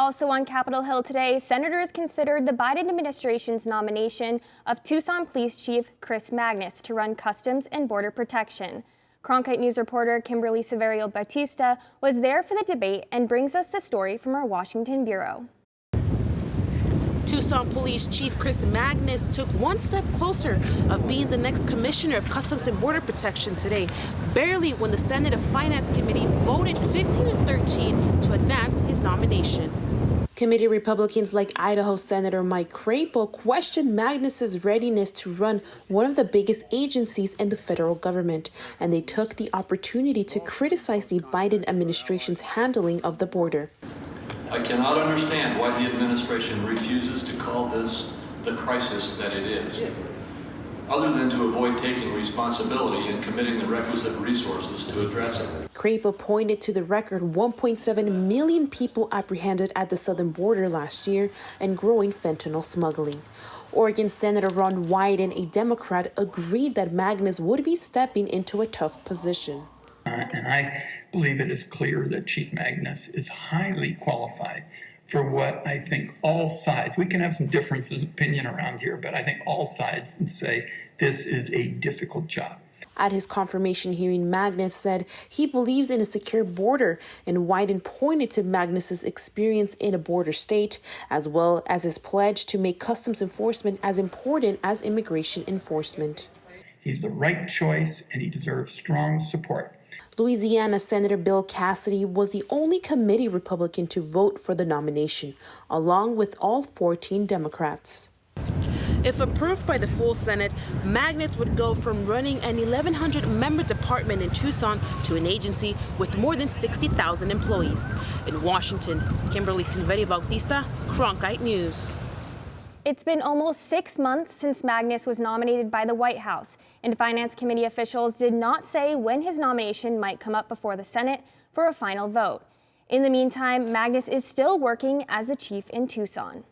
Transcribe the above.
Also on Capitol Hill today, senators considered the Biden administration's nomination of Tucson Police Chief Chris Magnus to run Customs and Border Protection. Cronkite News reporter Kimberly Silverio-Bautista was there for the debate and brings us the story from our Washington bureau. Tucson Police Chief Chris Magnus took one step closer of being the next Commissioner of Customs and Border Protection today, barely when the Senate Finance Committee voted 15-13 to advance his nomination. Committee Republicans like Idaho Senator Mike Crapo questioned Magnus's readiness to run one of the biggest agencies in the federal government, and they took the opportunity to criticize the Biden administration's handling of the border. I cannot understand why the administration refuses to call this the crisis that it is, other than to avoid taking responsibility and committing the requisite resources to address it. Crapo pointed to the record 1.7 million people apprehended at the southern border last year and growing fentanyl smuggling. Oregon Senator Ron Wyden, a Democrat, agreed that Magnus would be stepping into a tough position. And I believe it is clear that Chief Magnus is highly qualified for what I think all sides, we can have some differences of opinion around here, but I think all sides would say this is a difficult job. At his confirmation hearing, Magnus said he believes in a secure border, and Wyden pointed to Magnus's experience in a border state, as well as his pledge to make customs enforcement as important as immigration enforcement. He's the right choice, and he deserves strong support. Louisiana Senator Bill Cassidy was the only committee Republican to vote for the nomination, along with all 14 Democrats. If approved by the full Senate, Magnus would go from running an 1,100-member department in Tucson to an agency with more than 60,000 employees. In Washington, Kimberly Silverio-Bautista, Cronkite News. It's been almost 6 months since Magnus was nominated by the White House, and Finance Committee officials did not say when his nomination might come up before the Senate for a final vote. In the meantime, Magnus is still working as the chief in Tucson.